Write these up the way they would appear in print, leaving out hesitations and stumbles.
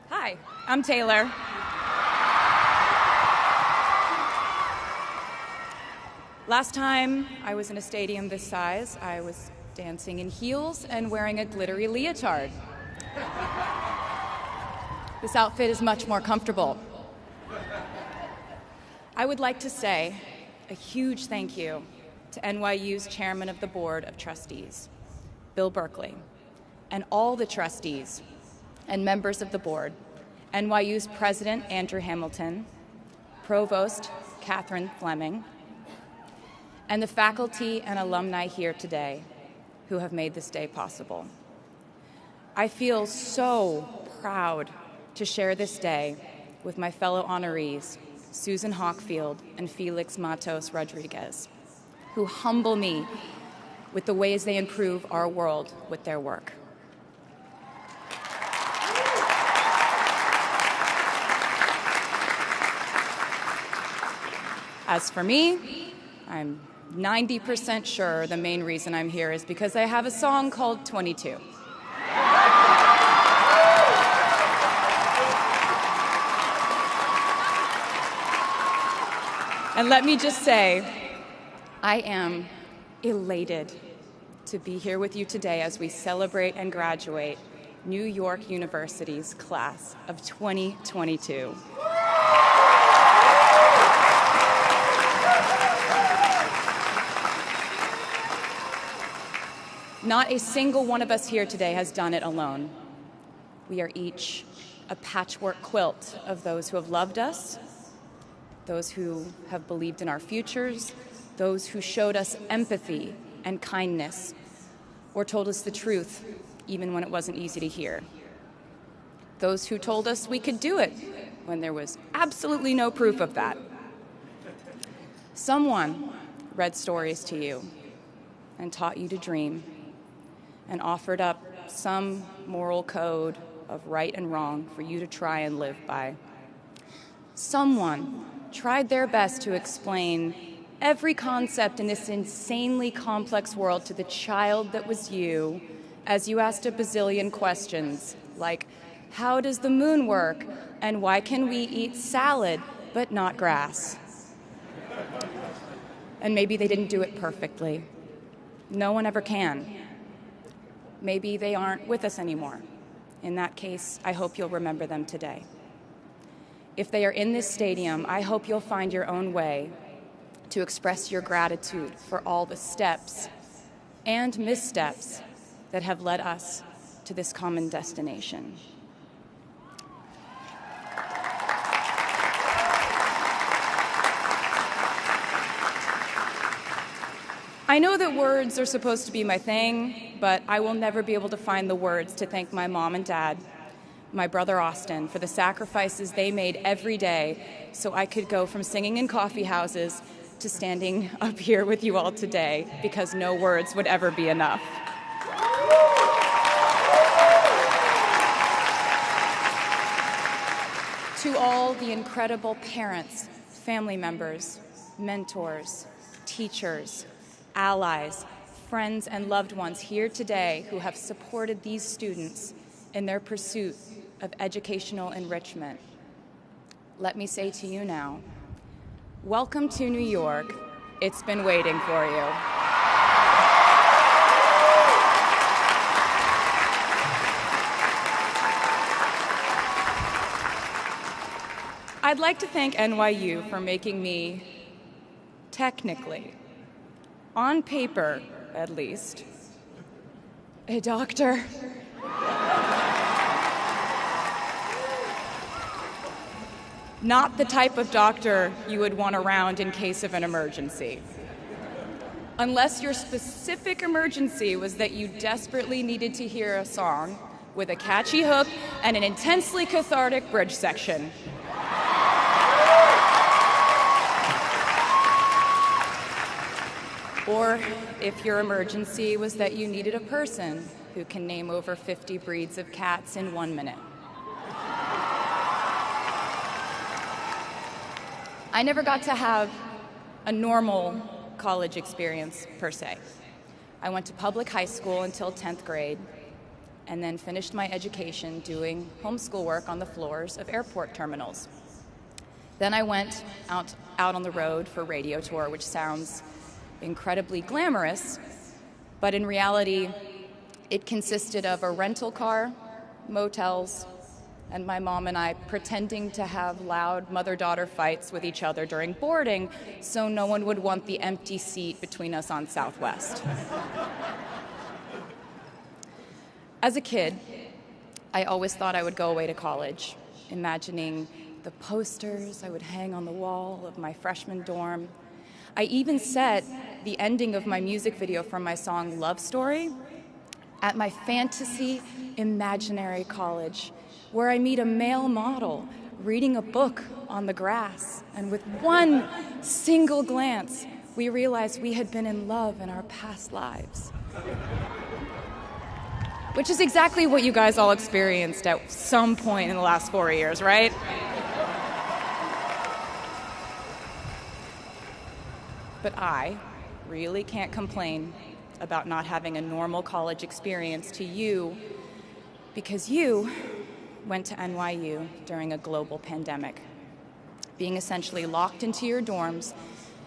Hi, I'm Taylor. Last time I was in a stadium this size, I was dancing in heels and wearing a glittery leotard. This outfit is much more comfortable. I would like to say a huge thank you to NYU's Chairman of the Board of Trustees, Bill Berkeley, and all the trustees and members of the board, NYU's President Andrew Hamilton, Provost Catherine Fleming, and the faculty and alumni here today who have made this day possible. I feel so proud to share this day with my fellow honorees, Susan Hockfield and Felix Matos Rodriguez, who humble me with the ways they improve our world with their work. As for me, I'm 90% sure the main reason I'm here is because I have a song called 22. And let me just say, I am elated to be here with you today as we celebrate and graduate New York University's class of 2022. Not a single one of us here today has done it alone. We are each a patchwork quilt of those who have loved us, those who have believed in our futures, those who showed us empathy and kindness, or told us the truth even when it wasn't easy to hear. Those who told us we could do it when there was absolutely no proof of that. Someone read stories to you and taught you to dream, and offered up some moral code of right and wrong for you to try and live by. Someone tried their best to explain every concept in this insanely complex world to the child that was you as you asked a bazillion questions, like, how does the moon work, and why can we eat salad but not grass? And maybe they didn't do it perfectly. No one ever can. Maybe they aren't with us anymore. In that case, I hope you'll remember them today. If they are in this stadium, I hope you'll find your own way to express your gratitude for all the steps and missteps that have led us to this common destination. I know that words are supposed to be my thing, but I will never be able to find the words to thank my mom and dad, my brother Austin, for the sacrifices they made every day so I could go from singing in coffee houses to standing up here with you all today, because no words would ever be enough. To all the incredible parents, family members, mentors, teachers, allies, friends, and loved ones here today who have supported these students in their pursuit of educational enrichment, let me say to you now, welcome to New York. It's been waiting for you. I'd like to thank NYU for making me, technically, on paper, at least, a doctor. Not the type of doctor you would want around in case of an emergency. Unless your specific emergency was that you desperately needed to hear a song with a catchy hook and an intensely cathartic bridge section. Or if your emergency was that you needed a person who can name over 50 breeds of cats in 1 minute. I never got to have a normal college experience, per se. I went to public high school until 10th grade, and then finished my education doing homeschool work on the floors of airport terminals. Then I went out on the road for radio tour, which sounds incredibly glamorous, but in reality, it consisted of a rental car, motels, and my mom and I pretending to have loud mother-daughter fights with each other during boarding so no one would want the empty seat between us on Southwest. As a kid, I always thought I would go away to college, imagining the posters I would hang on the wall of my freshman dorm. I even set the ending of my music video from my song Love Story at my fantasy imaginary college, where I meet a male model reading a book on the grass, and with one single glance, we realized we had been in love in our past lives. Which is exactly what you guys all experienced at some point in the last 4 years, right? But I really can't complain about not having a normal college experience to you, because you went to NYU during a global pandemic, being essentially locked into your dorms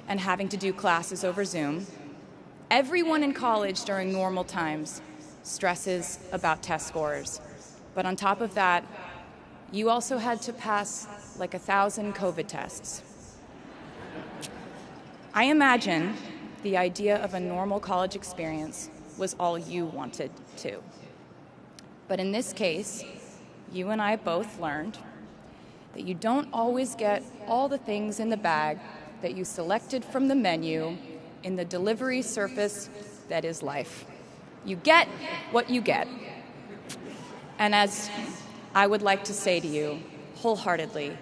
and having to do classes over Zoom. Everyone in college during normal times stresses about test scores. But on top of that, you also had to pass like 1,000 COVID tests. I imagine the idea of a normal college experience was all you wanted too. But in this case, you and I both learned that you don't always get all the things in the bag that you selected from the menu in the delivery service that is life. You get what you get. And as I would like to say to you wholeheartedly,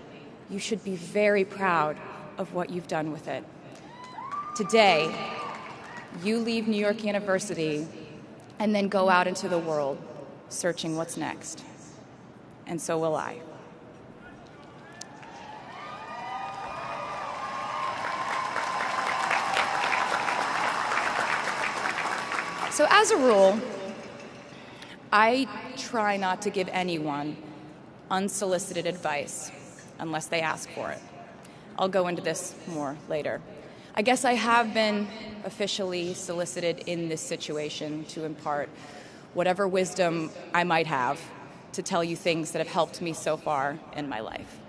you should be very proud of what you've done with it. Today, you leave New York University and then go out into the world searching what's next. And so will I. So as a rule, I try not to give anyone unsolicited advice unless they ask for it. I'll go into this more later. I guess I have been officially solicited in this situation to impart whatever wisdom I might have to tell you things that have helped me so far in my life.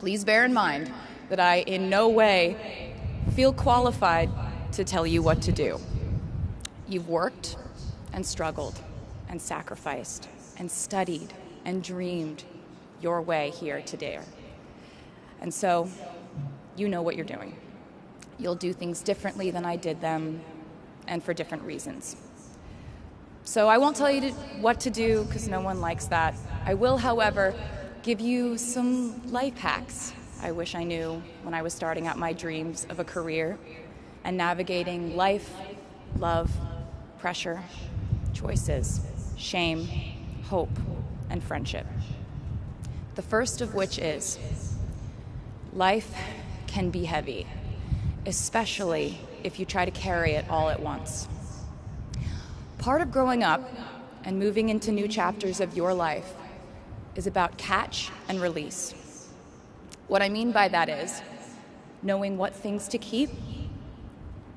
Please bear in mind that I in no way feel qualified to tell you what to do. You've worked and struggled and sacrificed and studied and dreamed your way here today. And so you know what you're doing. You'll do things differently than I did them, and for different reasons. So I won't tell you what to do, because no one likes that. I will, however, give you some life hacks I wish I knew when I was starting out my dreams of a career and navigating life, love, pressure, choices, shame, hope, and friendship. The first of which is, life can be heavy, especially if you try to carry it all at once. Part of growing up and moving into new chapters of your life is about catch and release. What I mean by that is knowing what things to keep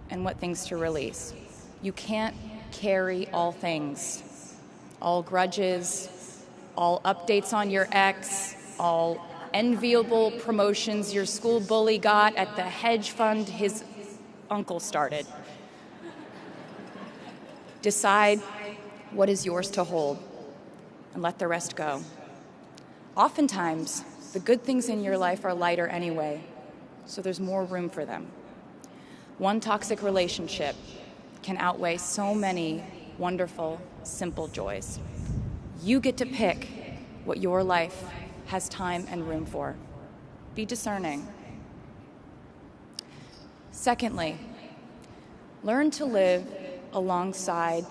and what things to release. You can't carry all things, all grudges, all updates on your ex, all enviable promotions your school bully got at the hedge fund his uncle started. Decide what is yours to hold and let the rest go. Oftentimes, the good things in your life are lighter anyway, so there's more room for them. One toxic relationship can outweigh so many wonderful, simple joys. You get to pick what your life has time and room for. Be discerning. Secondly, learn to live alongside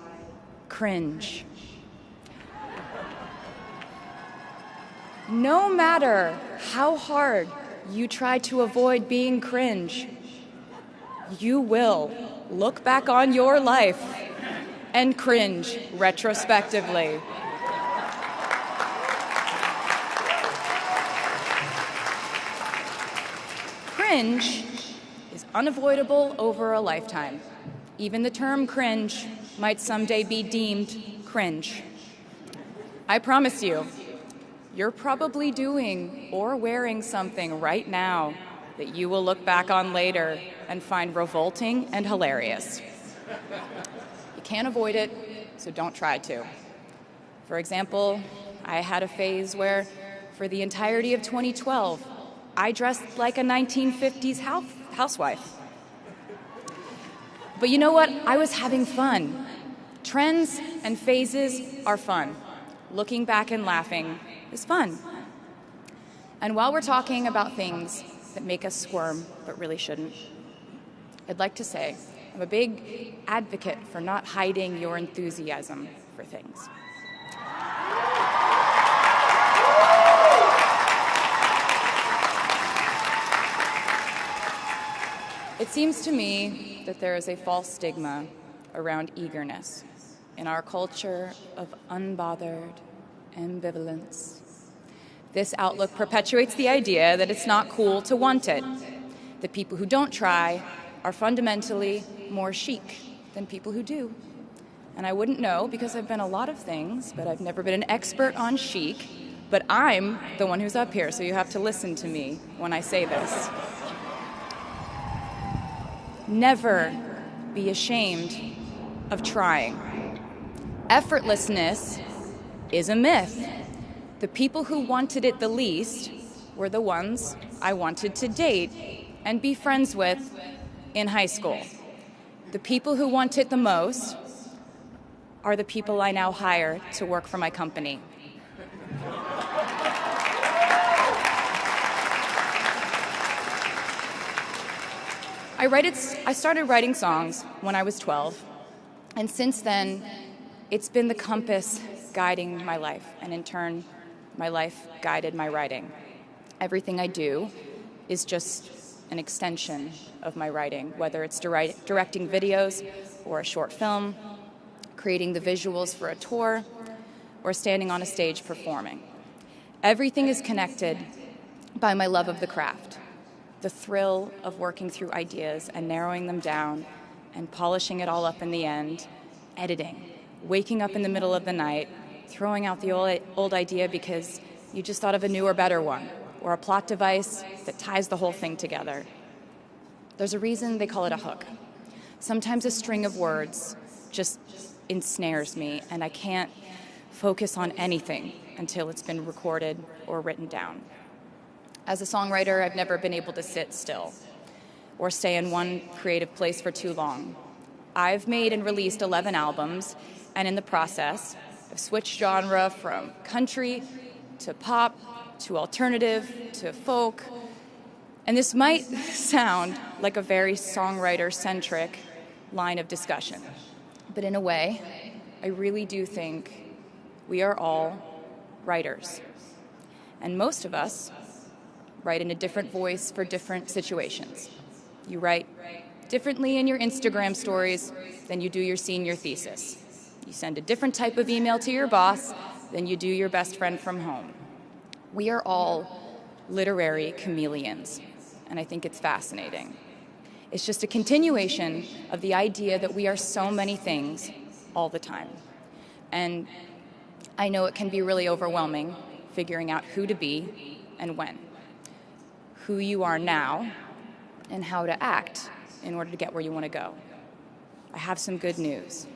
cringe. No matter how hard you try to avoid being cringe, you will look back on your life and cringe retrospectively. Cringe is unavoidable over a lifetime. Even the term cringe might someday be deemed cringe. I promise you, you're probably doing or wearing something right now that you will look back on later and find revolting and hilarious. You can't avoid it, so don't try to. For example, I had a phase where, for the entirety of 2012, I dressed like a 1950s housewife. But you know what? I was having fun. Trends and phases are fun. Looking back and laughing is fun. And while we're talking about things that make us squirm but really shouldn't, I'd like to say I'm a big advocate for not hiding your enthusiasm for things. It seems to me that there is a false stigma around eagerness in our culture of unbothered ambivalence. This outlook perpetuates the idea that it's not cool to want it, that people who don't try are fundamentally more chic than people who do. And I wouldn't know because I've been a lot of things, but I've never been an expert on chic, but I'm the one who's up here, so you have to listen to me when I say this. Never be ashamed of trying. Effortlessness is a myth. The people who wanted it the least were the ones I wanted to date and be friends with in high school. The people who want it the most are the people I now hire to work for my company. I started writing songs when I was 12, and since then, it's been the compass guiding my life, and in turn, my life guided my writing. Everything I do is just an extension of my writing, whether it's directing videos or a short film, creating the visuals for a tour, or standing on a stage performing. Everything is connected by my love of the craft. The thrill of working through ideas and narrowing them down and polishing it all up in the end, editing, waking up in the middle of the night, throwing out the old idea because you just thought of a newer, better one, or a plot device that ties the whole thing together. There's a reason they call it a hook. Sometimes a string of words just ensnares me, and I can't focus on anything until it's been recorded or written down. As a songwriter, I've never been able to sit still or stay in one creative place for too long. I've made and released 11 albums, and in the process, I've switched genre from country to pop to alternative to folk. And this might sound like a very songwriter-centric line of discussion, but in a way, I really do think we are all writers. And most of us write in a different voice for different situations. You write differently in your Instagram stories than you do your senior thesis. You send a different type of email to your boss than you do your best friend from home. We are all literary chameleons, and I think it's fascinating. It's just a continuation of the idea that we are so many things all the time. And I know it can be really overwhelming figuring out who to be and when, who you are now, and how to act in order to get where you want to go. I have some good news.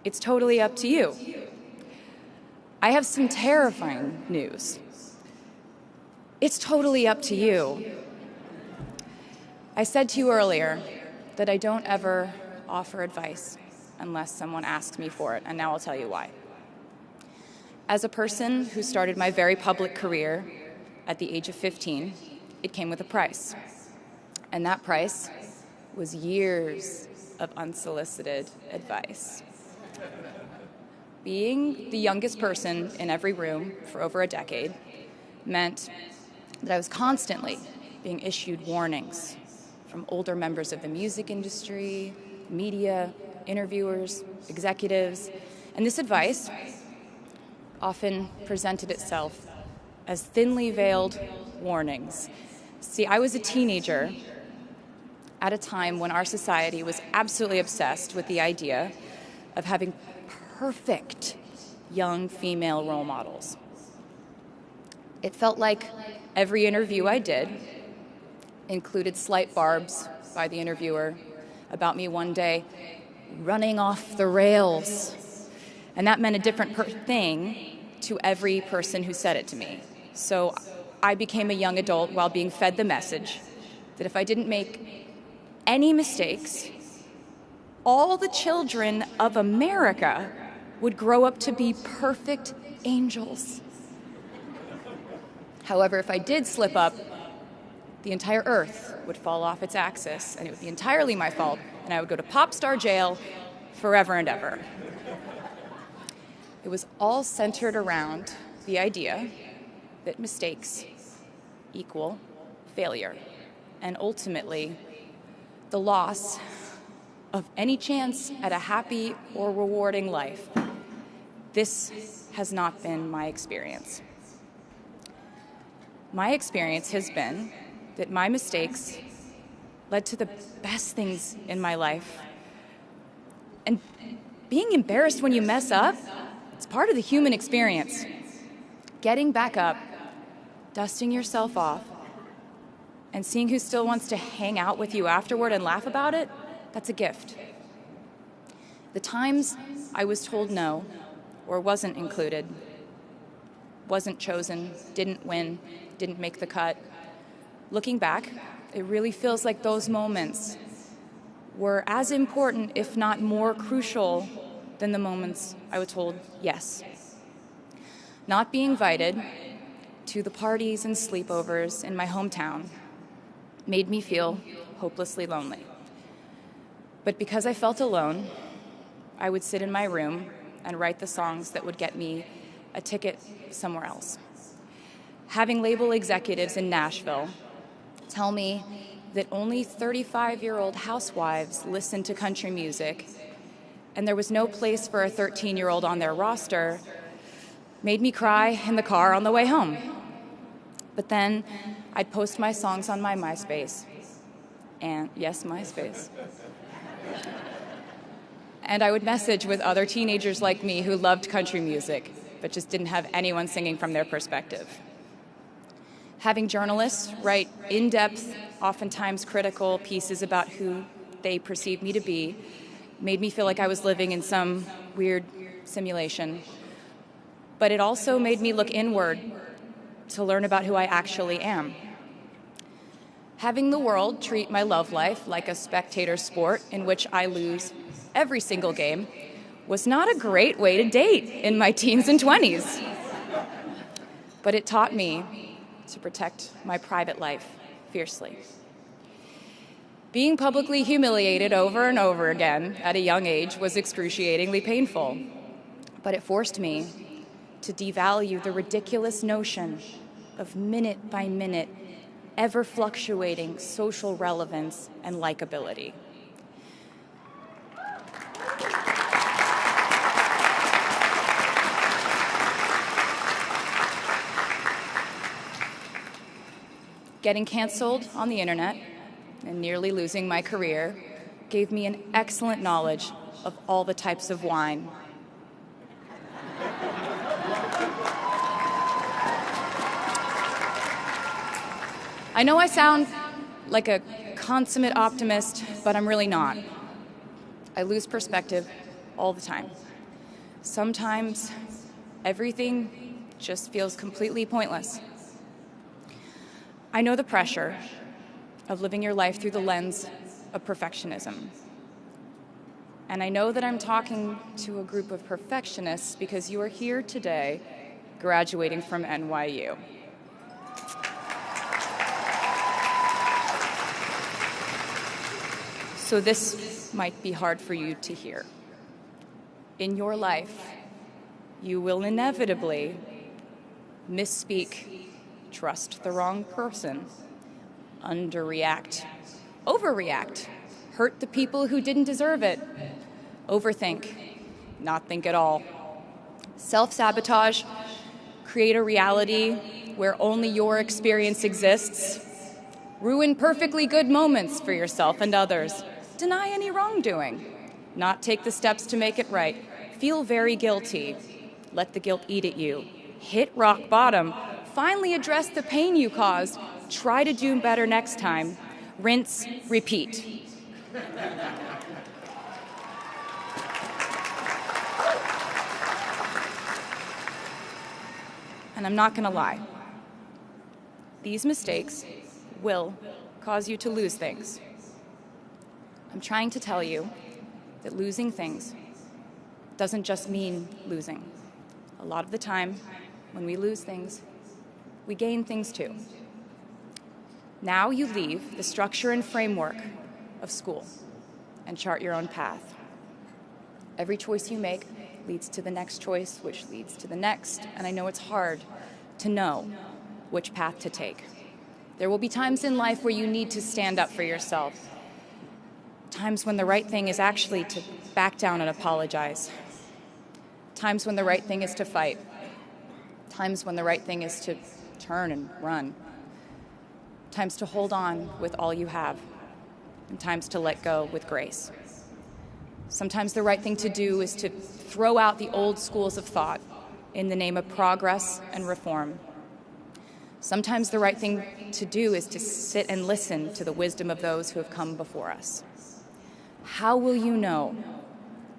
It's totally up to you. I have some terrifying news. It's totally up to you. I said to you earlier that I don't ever offer advice unless someone asks me for it, and now I'll tell you why. As a person who started my very public career at the age of 15, it came with a price. And that price was years of unsolicited advice. Being the youngest person in every room for over a decade meant that I was constantly being issued warnings from older members of the music industry, media, interviewers, executives, and this advice often presented itself as thinly veiled warnings. See, I was a teenager at a time when our society was absolutely obsessed with the idea of having perfect young female role models. It felt like every interview I did included slight barbs by the interviewer about me one day running off the rails. And that meant a different thing to every person who said it to me. So I became a young adult while being fed the message that if I didn't make any mistakes, all the children of America would grow up to be perfect angels. However, if I did slip up, the entire earth would fall off its axis, and it would be entirely my fault, and I would go to pop star jail forever and ever. It was all centered around the idea that mistakes equal failure, and ultimately the loss of any chance at a happy or rewarding life. This has not been my experience. My experience has been that my mistakes led to the best things in my life. And being embarrassed when you mess up, it's part of the human experience. Getting back up, dusting yourself off, and seeing who still wants to hang out with you afterward and laugh about it, that's a gift. The times I was told no, or wasn't included, wasn't chosen, didn't win, didn't make the cut, looking back, it really feels like those moments were as important, if not more crucial, than the moments I was told yes. Not being invited to the parties and sleepovers in my hometown made me feel hopelessly lonely. But because I felt alone, I would sit in my room and write the songs that would get me a ticket somewhere else. Having label executives in Nashville tell me that only 35-year-old housewives listen to country music, and there was no place for a 13-year-old on their roster, made me cry in the car on the way home. But then I'd post my songs on my MySpace, and yes, MySpace. And I would message with other teenagers like me who loved country music, but just didn't have anyone singing from their perspective. Having journalists write in-depth, oftentimes critical pieces about who they perceived me to be made me feel like I was living in some weird simulation. But it also made me look inward to learn about who I actually am. Having the world treat my love life like a spectator sport in which I lose every single game was not a great way to date in my teens and 20s. But it taught me to protect my private life fiercely. Being publicly humiliated over and over again at a young age was excruciatingly painful, but it forced me to devalue the ridiculous notion of minute-by-minute, ever-fluctuating social relevance and likability. Getting canceled on the internet and nearly losing my career gave me an excellent knowledge of all the types of wine. I know I sound like a consummate optimist, but I'm really not. I lose perspective all the time. Sometimes everything just feels completely pointless. I know the pressure of living your life through the lens of perfectionism. And I know that I'm talking to a group of perfectionists because you are here today graduating from NYU. So this might be hard for you to hear. In your life, you will inevitably misspeak, trust the wrong person, underreact, overreact, hurt the people who didn't deserve it, overthink, not think at all, self-sabotage, create a reality where only your experience exists, ruin perfectly good moments for yourself and others, deny any wrongdoing, not take the steps to make it right, feel very guilty, let the guilt eat at you, hit rock bottom, finally address the pain you caused, try to do better next time, rinse, repeat. And I'm not going to lie. These mistakes will cause you to lose things. I'm trying to tell you that losing things doesn't just mean losing. A lot of the time, when we lose things, we gain things too. Now you leave the structure and framework of school and chart your own path. Every choice you make leads to the next choice, which leads to the next, and I know it's hard to know which path to take. There will be times in life where you need to stand up for yourself, times when the right thing is actually to back down and apologize, times when the right thing is to fight, times when the right thing is to turn and run, times to hold on with all you have, and times to let go with grace. Sometimes the right thing to do is to throw out the old schools of thought in the name of progress and reform. Sometimes the right thing to do is to sit and listen to the wisdom of those who have come before us. How will you know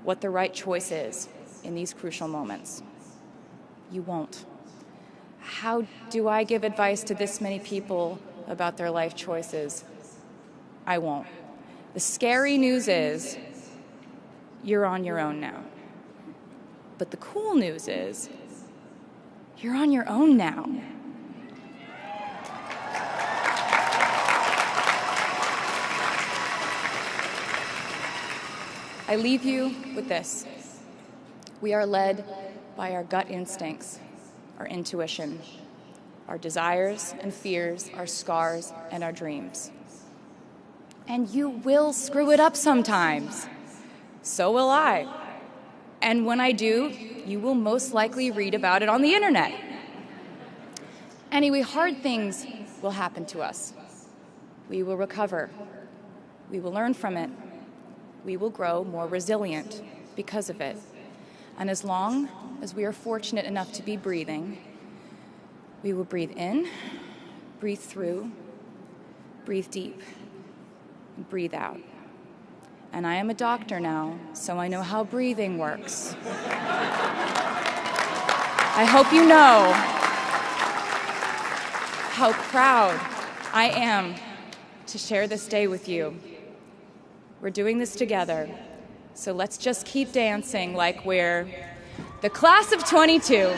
what the right choice is in these crucial moments? You won't. How do I give advice to this many people about their life choices? I won't. The scary news is you're on your own now. But the cool news is you're on your own now. I leave you with this. We are led by our gut instincts, our intuition, our desires and fears, our scars and our dreams. And you will screw it up sometimes. So will I. And when I do, you will most likely read about it on the internet. Anyway, hard things will happen to us. We will recover. We will learn from it. We will grow more resilient because of it. And as long as we are fortunate enough to be breathing, we will breathe in, breathe through, breathe deep, and breathe out. And I am a doctor now, so I know how breathing works. I hope you know how proud I am to share this day with you. We're doing this together, so let's just keep dancing like we're the class of 22.